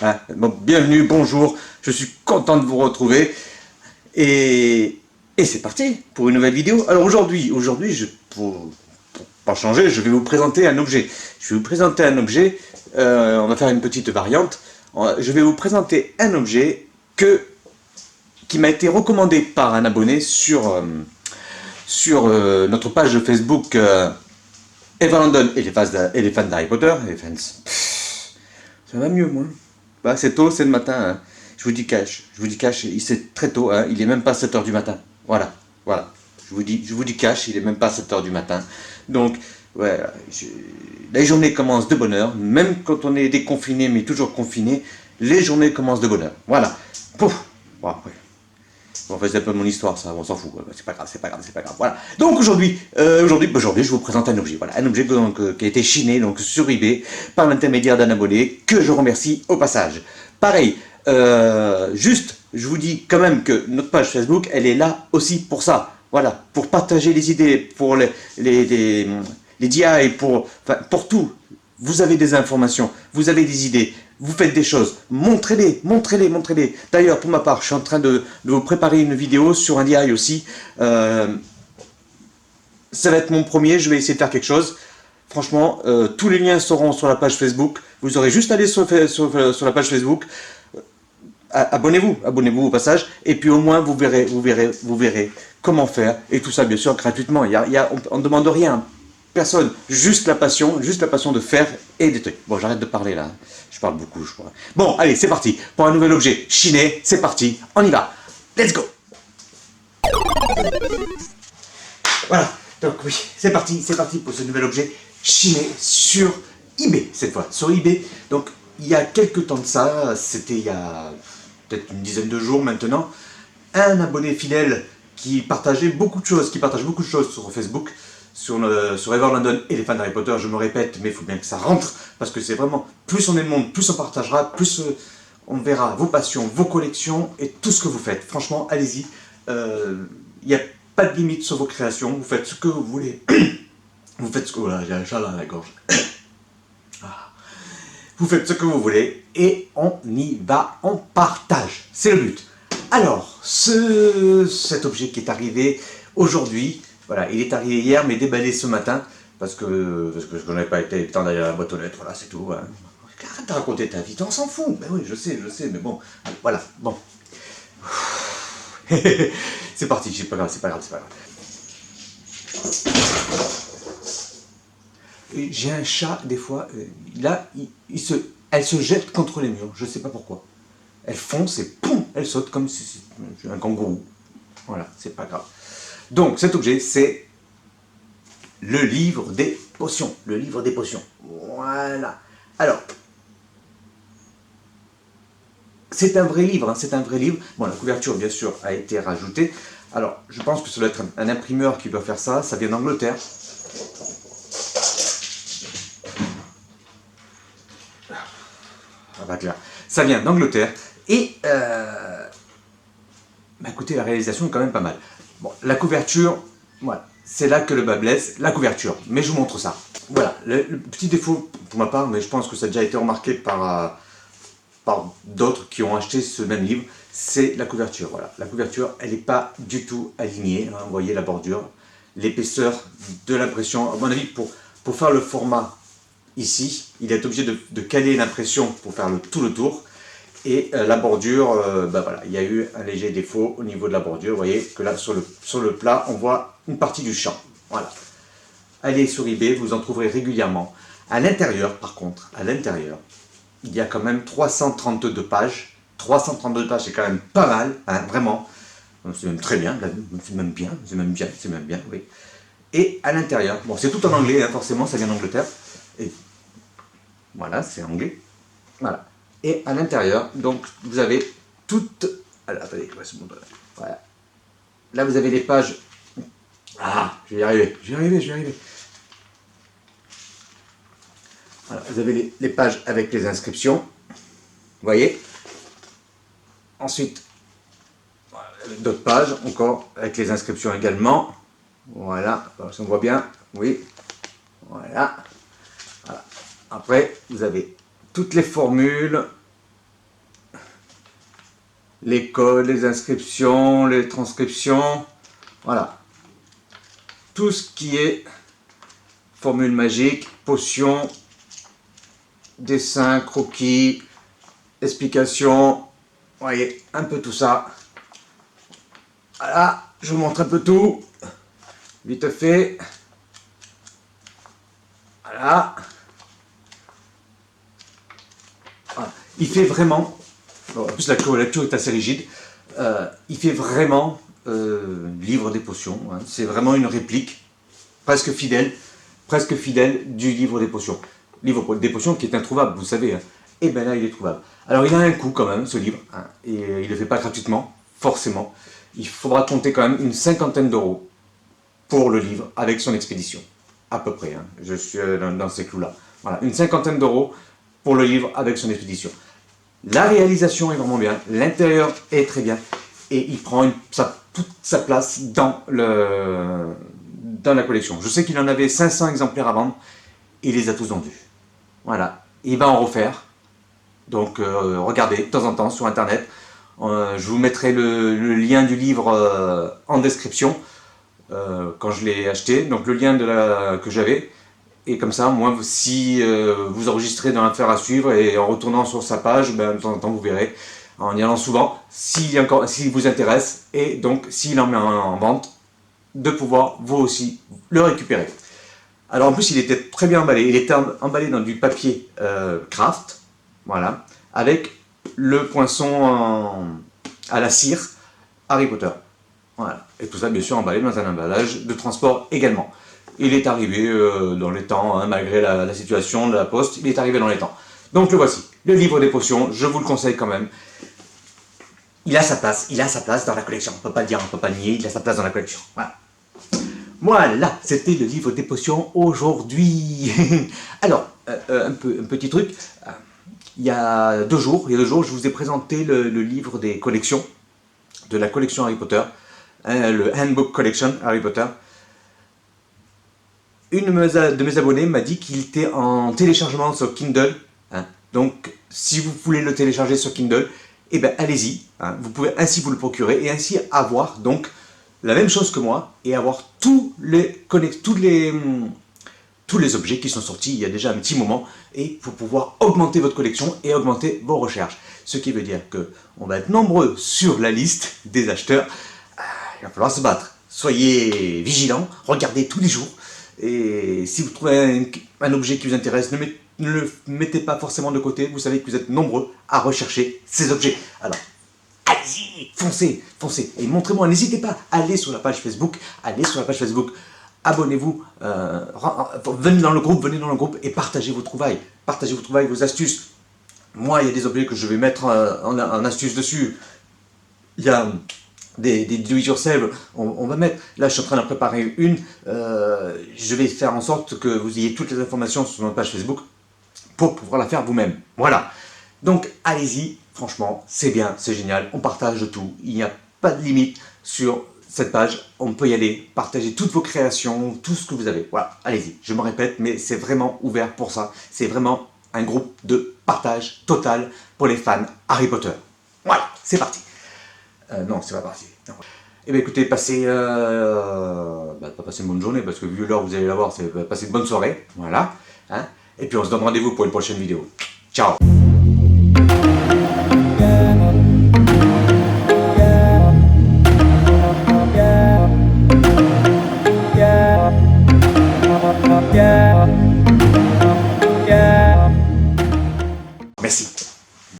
Hein. Bon, bienvenue, bonjour, je suis content de vous retrouver. Et c'est parti pour une nouvelle vidéo. Alors aujourd'hui, pour pas changer, je vais vous présenter un objet. Je vais vous présenter un objet, on va faire une petite variante. Je vais vous présenter un objet qui m'a été recommandé par un abonné sur notre page de Facebook Eva London et les fans d'Harry Potter. Les fans. Ça va mieux, moi. Bah, c'est tôt, c'est le matin. Hein. Je vous dis cash, c'est très tôt, hein. Il est même pas 7h du matin. Voilà. Je vous dis cash, il est même pas 7h du matin. Donc, ouais, la journée commence de bonne heure, même quand on est déconfiné, mais toujours confiné, les journées commencent de bonne heure. Voilà. Pouf. Bon, après. Bon, en fait, c'est un peu mon histoire, ça, on s'en fout. C'est pas grave. Voilà. Donc aujourd'hui, je vous présente un objet. Voilà, un objet qui a été chiné donc sur eBay par l'intermédiaire d'un abonné que je remercie au passage. Pareil, juste, je vous dis quand même que notre page Facebook, elle est là aussi pour ça. Voilà, pour partager les idées, pour les DI, pour tout. Vous avez des informations, vous avez des idées, vous faites des choses, montrez-les. D'ailleurs, pour ma part, je suis en train de vous préparer une vidéo sur un DI aussi. Ça va être mon premier, je vais essayer de faire quelque chose. Franchement, tous les liens seront sur la page Facebook. Vous aurez juste à aller sur la page Facebook. Abonnez-vous au passage, et puis au moins vous verrez comment faire, et tout ça bien sûr gratuitement. On ne demande rien. Personne, juste la passion de faire et des trucs. Bon, j'arrête de parler là, je parle beaucoup, je crois. Bon, allez, c'est parti, pour un nouvel objet chiné, c'est parti, on y va, let's go. Voilà, donc oui, c'est parti pour ce nouvel objet chiné sur eBay, cette fois, sur eBay. Donc, il y a quelques temps de ça, c'était il y a peut-être une dizaine de jours maintenant, un abonné fidèle qui partage beaucoup de choses sur Facebook, sur Eva London et les fans d'Harry Potter, je me répète, mais il faut bien que ça rentre, parce que c'est vraiment, plus on est de monde, plus on partagera, plus on verra vos passions, vos collections, et tout ce que vous faites. Franchement, allez-y, il n'y a pas de limite sur vos créations, vous faites ce que vous voulez. Vous faites ce que... Voilà, j'ai un chat dans la gorge. Vous faites ce que vous voulez, et on y va, on partage, c'est le but. Alors, cet objet qui est arrivé aujourd'hui, voilà, il est arrivé hier, mais déballé ce matin, parce que je n'avais pas été le temps d'aller à la boîte aux lettres, voilà, c'est tout. Hein. Arrête de raconter ta vie, on s'en fout. Ben oui, je sais, mais bon, voilà, bon. C'est parti, c'est pas grave. J'ai un chat, des fois, là, elle se jette contre les murs, je sais pas pourquoi. Elle fonce et poum, elle saute comme si c'était un kangourou. Voilà, c'est pas grave. Donc, cet objet, c'est le livre des potions. Voilà. Alors, c'est un vrai livre, Bon, la couverture, bien sûr, a été rajoutée. Alors, je pense que ça doit être un imprimeur qui doit faire ça. Ça vient d'Angleterre. Ça vient d'Angleterre. Et, écoutez, la réalisation est quand même pas mal. Bon, la couverture, voilà, c'est là que le bas blesse, la couverture. Mais je vous montre ça. Voilà, le petit défaut pour ma part, mais je pense que ça a déjà été remarqué par d'autres qui ont acheté ce même livre, c'est la couverture. Voilà, la couverture, elle n'est pas du tout alignée. Hein, vous voyez la bordure, l'épaisseur de l'impression. À mon avis, pour faire le format ici, il est obligé de caler l'impression pour faire tout le tour. Et la bordure, voilà, il y a eu un léger défaut au niveau de la bordure. Vous voyez que là, sur le plat, on voit une partie du champ. Voilà. Allez sur eBay, vous en trouverez régulièrement. À l'intérieur, par contre, il y a quand même 332 pages. 332 pages, c'est quand même pas mal, hein, vraiment. C'est même très bien, c'est même bien, oui. Et à l'intérieur, bon, c'est tout en anglais, hein, forcément, ça vient d'Angleterre. Et voilà, c'est anglais. Voilà. Et à l'intérieur, donc, vous avez toutes... Alors, attendez, voilà. Là, vous avez les pages... Ah, je vais y arriver. Voilà, vous avez les pages avec les inscriptions. Vous voyez. Ensuite, voilà, d'autres pages, encore, avec les inscriptions également. Voilà, si on voit bien, oui. Voilà. Après, vous avez toutes les formules. les codes, les inscriptions, les transcriptions, voilà. Tout ce qui est formule magique, potion, dessin, croquis, explication, vous voyez, un peu tout ça. Voilà, je vous montre un peu tout, vite fait. Voilà. Voilà. Il fait vraiment, en plus la couverture est assez rigide, il fait vraiment livre des potions, hein. C'est vraiment une réplique presque fidèle du livre des potions. Livre des potions qui est introuvable, vous savez, hein. Et bien là il est trouvable. Alors il a un coût quand même ce livre, hein, et il ne le fait pas gratuitement, forcément. Il faudra compter quand même une cinquantaine d'euros pour le livre avec son expédition. À peu près, hein. Je suis dans ces clous-là. Voilà, une cinquantaine d'euros pour le livre avec son expédition. La réalisation est vraiment bien, l'intérieur est très bien, et il prend toute sa place dans la collection. Je sais qu'il en avait 500 exemplaires à vendre, et il les a tous vendus. Voilà, il va en refaire, donc regardez de temps en temps sur internet. Je vous mettrai le lien du livre en description, quand je l'ai acheté, donc le lien que j'avais. Et comme ça, moi, si vous enregistrez dans l'affaire à suivre et en retournant sur sa page, ben, de temps en temps, vous verrez, en y allant souvent, s'il vous intéresse, et donc s'il en met en vente, de pouvoir vous aussi le récupérer. Alors en plus, il était très bien emballé. Il était emballé dans du papier craft, voilà, avec le poinçon à la cire Harry Potter. Voilà. Et tout ça, bien sûr, emballé dans un emballage de transport également. Il est arrivé dans les temps, hein, malgré la situation de la poste, il est arrivé dans les temps. Donc le voici, le livre des potions, je vous le conseille quand même. Il a sa place dans la collection. On ne peut pas le dire, on ne peut pas le nier, il a sa place dans la collection. Voilà. Voilà, c'était le livre des potions aujourd'hui. Alors, un petit truc. Il y a deux jours, je vous ai présenté le livre des collections, de la collection Harry Potter, hein, le Handbook Collection Harry Potter. Une de mes abonnés m'a dit qu'il était en téléchargement sur Kindle, hein. Donc si vous voulez le télécharger sur Kindle, eh ben allez-y, hein. Vous pouvez ainsi vous le procurer et ainsi avoir donc la même chose que moi et avoir tous les objets qui sont sortis il y a déjà un petit moment, et pour pouvoir augmenter votre collection et augmenter vos recherches. Ce qui veut dire que on va être nombreux sur la liste des acheteurs. Il va falloir se battre. Soyez vigilants, regardez tous les jours. Et si vous trouvez un objet qui vous intéresse, ne le mettez pas forcément de côté. Vous savez que vous êtes nombreux à rechercher ces objets. Alors, allez-y, foncez, foncez. Et montrez-moi, n'hésitez pas, allez sur la page Facebook, abonnez-vous, venez dans le groupe et partagez vos trouvailles. Partagez vos trouvailles, vos astuces. Moi, il y a des objets que je vais mettre en astuce dessus. Il y a des do-it-yourself, on va mettre, là je suis en train d'en préparer une, je vais faire en sorte que vous ayez toutes les informations sur notre page Facebook pour pouvoir la faire vous-même. Voilà, donc allez-y, franchement, c'est bien, c'est génial, on partage tout, il n'y a pas de limite sur cette page, on peut y aller, partager toutes vos créations, tout ce que vous avez, voilà, allez-y, je me répète, mais c'est vraiment ouvert pour ça, c'est vraiment un groupe de partage total pour les fans Harry Potter. Voilà, c'est parti. Non, c'est pas parti. Eh bien écoutez, passez une bonne journée, parce que vu l'heure vous allez la voir, c'est passer une bonne soirée, voilà. Hein, et puis on se donne rendez-vous pour une prochaine vidéo. Ciao.